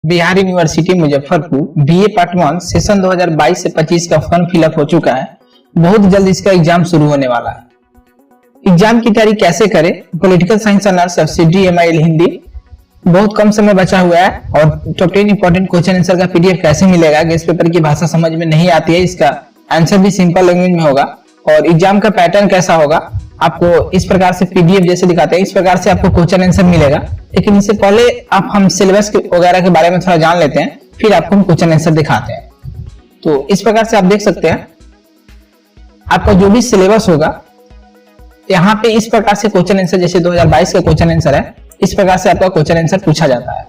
Bihar university Muzaffarpur BA part 1 session 2022 से 25 का form fill up हो चुका है। बहुत जल्द इसका एग्जाम शुरू होने वाला है। एग्जाम की तैयारी कैसे करें? Political science honours subsidy MIL Hindi, बहुत कम समय बचा हुआ है और टॉप 10 इंपॉर्टेंट क्वेश्चन आंसर का PDF कैसे मिलेगा? गेस्ट पेपर की भाषा समझ में नहीं आती है, इसका आंसर भी सिंपल लैंग्वेज में होगा। और एग्जाम का पैटर्न कैसा होगा, आपको इस प्रकार से PDF जैसे दिखाते हैं इस प्रकार से आपको क्वेश्चन आंसर मिलेगा। लेकिन इससे पहले हम सिलेबस वगैरह के बारे में थोड़ा जान लेते हैं, फिर आपको हम क्वेश्चन आंसर दिखाते हैं। तो इस प्रकार से आप देख सकते हैं आपका जो भी सिलेबस होगा यहाँ पे इस प्रकार से क्वेश्चन आंसर, जैसे 2022 का क्वेश्चन आंसर है, इस प्रकार से आपका क्वेश्चन आंसर पूछा जाता है।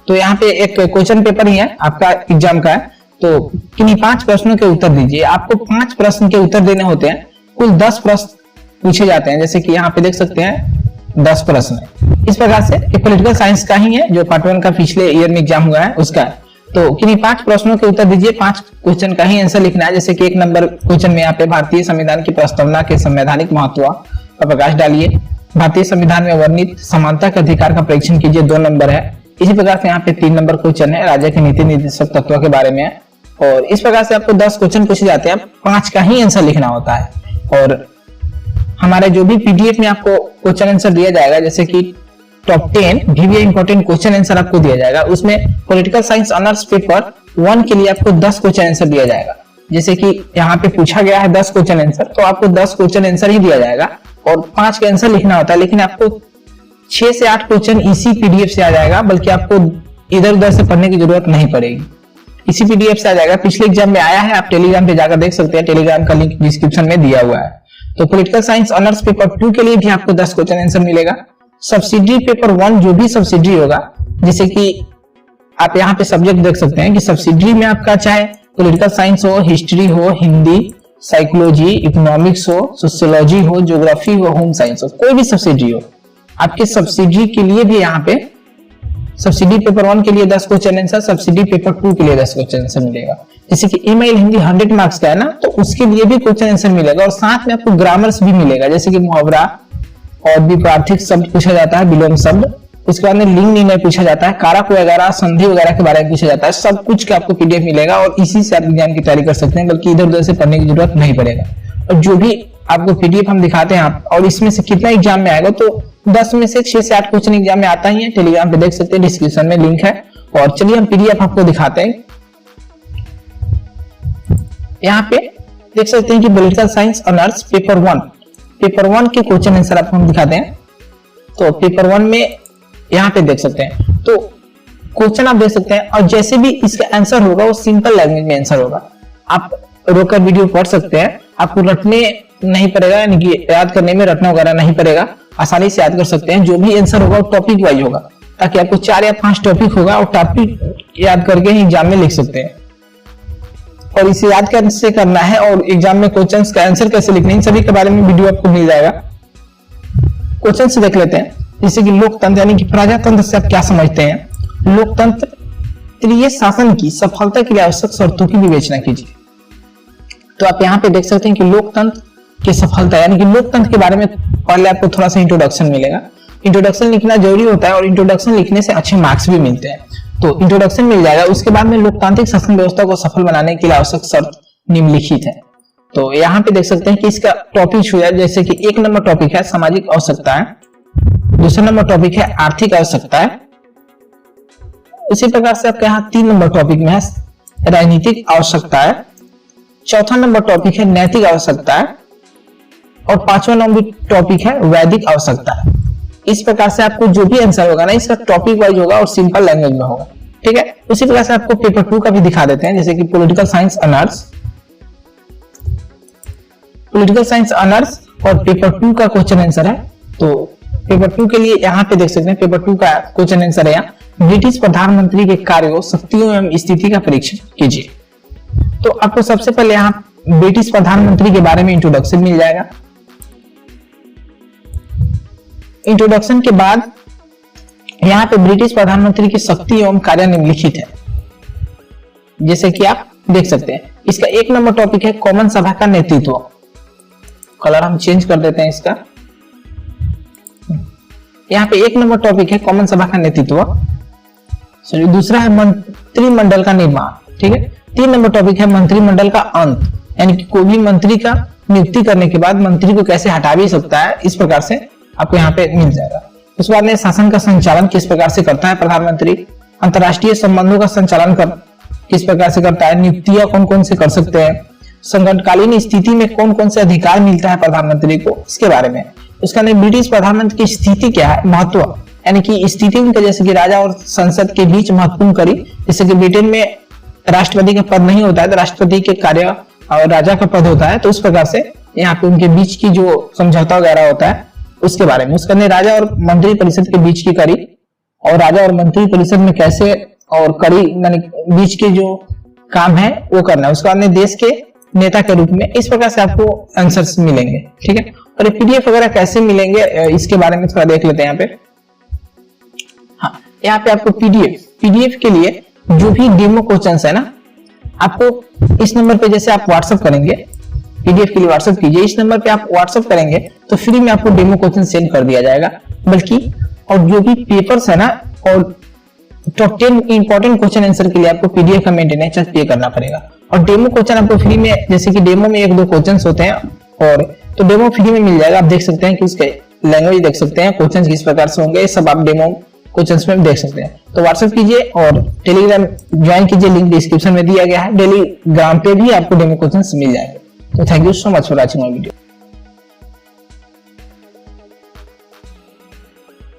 तो यहाँ पे एक क्वेश्चन पेपर ही है आपका एग्जाम का है, तो किन्हीं 5 प्रश्नों के उत्तर दीजिए। आपको 5 प्रश्न के उत्तर देने होते हैं, कुल 10 प्रश्न पूछे जाते हैं। जैसे कि यहाँ पे देख सकते हैं 10 प्रश्न है। इस प्रकार से पॉलिटिकल साइंस का ही है, जो पार्ट 1 का पिछले ईयर में एग्जाम हुआ है उसका है। तो किन्हीं 5 प्रश्नों के उत्तर दीजिए, 5 क्वेश्चन का ही आंसर लिखना है। जैसे कि 1 नंबर क्वेश्चन में यहाँ पे भारतीय संविधान की प्रस्तावना के संवैधानिक महत्व पर प्रकाश डालिए। भारतीय संविधान में वर्णित समानता के अधिकार का परीक्षण कीजिए, 2 नंबर है। इसी प्रकार से यहाँ पे 3 नंबर क्वेश्चन है, राज्य के नीति निर्देशक तत्वों के बारे में है। और इस प्रकार से आपको 10 क्वेश्चन पूछे जाते हैं, 5 का ही आंसर लिखना होता है। और हमारे जो भी PDF में आपको क्वेश्चन आंसर दिया जाएगा, जैसे कि top 10 VBA important question answer आपको दिया जाएगा, उसमें पॉलिटिकल साइंस ऑनर्स पेपर 1 के लिए आपको 10 क्वेश्चन आंसर दिया जाएगा। जैसे कि यहाँ पे पूछा गया है 10 क्वेश्चन आंसर, तो आपको 10 क्वेश्चन आंसर ही दिया जाएगा और 5 का आंसर लिखना होता है। लेकिन आपको 6 से 8 क्वेश्चन इसी PDF से आ जाएगा, बल्कि आपको इधर उधर से पढ़ने की जरूरत नहीं पड़ेगी, इसी PDF से आ जाएगा। पिछले एग्जाम में आया है, आप टेलीग्राम पे जाकर देख सकते हैं, टेलीग्राम का लिंक डिस्क्रिप्शन में दिया हुआ है। तो पॉलिटिकल साइंस ऑनर्स पेपर 2 के लिए भी आपको 10 क्वेश्चन आंसर मिलेगा। सब्सिडी पेपर 1 जो भी सब्सिडी होगा, जैसे कि आप यहाँ पे सब्जेक्ट देख सकते हैं कि सब्सिडी में आपका चाहे पॉलिटिकल साइंस हो, हिस्ट्री हो, हिंदी, साइकोलॉजी, इकोनॉमिक्स हो, सोशियोलॉजी हो, ज्योग्राफी हो, होम साइंस हो, कोई भी सब्सिडी हो, आपके सब्सिडी के लिए भी यहाँ पे सब्सिडी पेपर 1 के लिए 10 क्वेश्चन आंसर, सब्सिडी पेपर 2 के लिए 10 क्वेश्चन आंसर मिलेगा। जैसे कि MIL हिंदी 100 मार्क्स का है ना, तो उसके लिए भी क्वेश्चन आंसर मिलेगा और साथ में आपको ग्रामर्स भी मिलेगा। जैसे कि मुहावरा और विपरीत शब्द पूछा जाता है, विलोम शब्द, उसके बाद में लिंग निर्णय पूछा जाता है, कारक वगैरह, संधि वगैरह के बारे में पूछा जाता है। सब कुछ का आपको PDF मिलेगा और इसी से आप एग्जाम की तैयारी कर सकते हैं, बल्कि इधर उधर से पढ़ने की जरूरत नहीं पड़ेगा। और जो भी आपको PDF हम दिखाते हैं आप, और इसमें से कितना एग्जाम में आएगा, तो 10 में से 6 से 8 क्वेश्चन एग्जाम में आता ही है। टेलीग्राम पे देख सकते हैं, डिस्क्रिप्शन में लिंक है। और चलिए हम PDF आपको दिखाते हैं। यहाँ पे देख सकते हैं कि पॉलिटिकल साइंस ऑनर्स पेपर 1 के क्वेश्चन आंसर आपको हम दिखाते हैं। तो पेपर 1 में यहाँ पे देख सकते हैं, तो क्वेश्चन आप देख सकते हैं, और जैसे भी इसका आंसर होगा वो सिंपल लैंग्वेज में आंसर होगा। आप रोकर वीडियो पढ़ सकते हैं, आपको रटने नहीं पड़ेगा, यानी कि याद करने में रटना वगैरह नहीं पड़ेगा, आसानी से याद कर सकते हैं। जो भी आंसर होगा वो टॉपिक वाइज होगा, ताकि आपको 4 या 5 टॉपिक होगा और टॉपिक याद करके ही एग्जाम में लिख सकते हैं। और इसे याद कैसे करना है और एग्जाम में क्वेश्चंस का आंसर कैसे लिखने हैं, सभी के बारे में वीडियो आपको मिल जाएगा। क्वेश्चन से देख लेते हैं। जैसे कि लोकतंत्र यानी कि प्रजातंत्र से आप क्या समझते हैं? लोकतंत्रीय शासन की सफलता के लिए आवश्यक शर्तों की विवेचना कीजिए। तो आप यहाँ पे देख सकते हैं कि लोकतंत्र की सफलता, यानी कि लोकतंत्र के बारे में पहले आपको थोड़ा सा इंट्रोडक्शन मिलेगा। इंट्रोडक्शन लिखना जरूरी होता है और इंट्रोडक्शन लिखने से अच्छे मार्क्स भी मिलते हैं। तो इंट्रोडक्शन मिल जाएगा, उसके बाद में लोकतांत्रिक शासन व्यवस्था को सफल बनाने के लिए आवश्यक शर्त निम्नलिखित है। तो यहाँ पे देख सकते हैं कि इसका टॉपिक छू है। जैसे कि 1 नंबर टॉपिक है सामाजिक आवश्यकताएं, दूसरा नंबर टॉपिक है आर्थिक आवश्यकताएं, इसी प्रकार से आपके यहाँ 3 नंबर टॉपिक में है राजनीतिक आवश्यकताएं, चौथा नंबर टॉपिक है नैतिक आवश्यकताएं और 5वां नंबर टॉपिक है वैदिक आवश्यकताएं। इस प्रकार से आपको जो भी आंसर होगा ना, इसका टॉपिक वाइज होगा और सिंपल लैंग्वेज में होगा, ठीक है। उसी प्रकार से आपको पेपर 2 का भी दिखा देते हैं। जैसे कि पॉलिटिकल साइंस ऑनर्स और पेपर 2 का क्वेश्चन आंसर है। तो पेपर 2 के लिए यहाँ पे देख सकते हैं, पेपर 2 का क्वेश्चन आंसर है यहाँ, ब्रिटिश प्रधानमंत्री के कार्यों, शक्तियों एवं स्थिति का परीक्षण कीजिए। तो आपको सबसे पहले यहाँ ब्रिटिश प्रधानमंत्री के बारे में इंट्रोडक्शन मिल जाएगा। इंट्रोडक्शन के बाद यहाँ पे ब्रिटिश प्रधानमंत्री की शक्ति एवं कार्य निम्नलिखित है, जैसे कि आप देख सकते हैं। इसका 1 नंबर टॉपिक है कॉमन सभा का नेतृत्व। कलर हम चेंज कर देते हैं इसका। यहाँ पे 1 नंबर टॉपिक है कॉमन सभा का नेतृत्व। सॉरी दूसरा है मंत्रिमंडल का निर्माण। ठीक है, 3 नंबर टॉपिक है मंत्रिमंडल का अंत, यानी कि कोई भी मंत्री का नियुक्ति करने के बाद मंत्री को कैसे हटा भी सकता है, इस प्रकार से आपको यहाँ पे मिल जाएगा। उसके बाद में शासन का संचालन किस प्रकार से करता है प्रधानमंत्री, अंतरराष्ट्रीय संबंधों का संचालन किस प्रकार से करता है, नियुक्तियां कौन कौन से कर सकते हैं, संकटकालीन स्थिति में कौन कौन से अधिकार मिलता है प्रधानमंत्री को, इसके बारे में। उसका ब्रिटिश प्रधानमंत्री की स्थिति क्या है, महत्व, यानी कि स्थिति उनका जैसे कि राजा और संसद के बीच महत्वपूर्ण करी, जैसे कि ब्रिटेन में राष्ट्रपति का पद नहीं होता है, तो राष्ट्रपति के कार्य और राजा का पद होता है, तो उस प्रकार से यहाँ पे उनके बीच की जो समझौता वगैरह होता है उसके बारे में। उसका राजा और मंत्री परिषद के बीच की करी, और राजा और मंत्री परिषद में कैसे और करी यानी बीच के जो काम है वो करना है। उसके बाद देश के नेता के रूप में, इस प्रकार से आपको आंसर्स मिलेंगे। ठीक है, और ये पीडीएफ वगैरह कैसे मिलेंगे इसके बारे में थोड़ा देख लेते हैं यहाँ पे। हाँ, यहाँ पे आपको पीडीएफ के लिए जो भी डेमो क्वेश्चंस है ना, आपको इस नंबर पे जैसे आप व्हाट्सएप करेंगे, पीडीएफ के लिए व्हाट्सएप कीजिए, इस नंबर पे आप व्हाट्सएप करेंगे तो फ्री में आपको डेमो क्वेश्चन सेंड कर दिया जाएगा। बल्कि और जो भी पेपर्स है ना, और टॉप 10 इंपॉर्टेंट क्वेश्चन आंसर के लिए आपको पीडीएफ का मेंटेनेंस चार्ज पे करना पड़ेगा। और डेमो क्वेश्चन आपको फ्री में, जैसे कि डेमो में 1-2 क्वेश्चंस होते हैं, और तो डेमो फ्री में मिल जाएगा। आप देख सकते हैं कि उसके लैंग्वेज देख सकते हैं, क्वेश्चंस किस प्रकार से होंगे, सब आप डेमो क्वेश्चंस में देख सकते हैं। तो व्हाट्सएप कीजिए और टेलीग्राम ज्वाइन कीजिए, लिंक डिस्क्रिप्शन में दिया गया है। टेलीग्राम पे भी आपको डेमो क्वेश्चंस मिल जाएंगे। तो thank you so much for watching my video.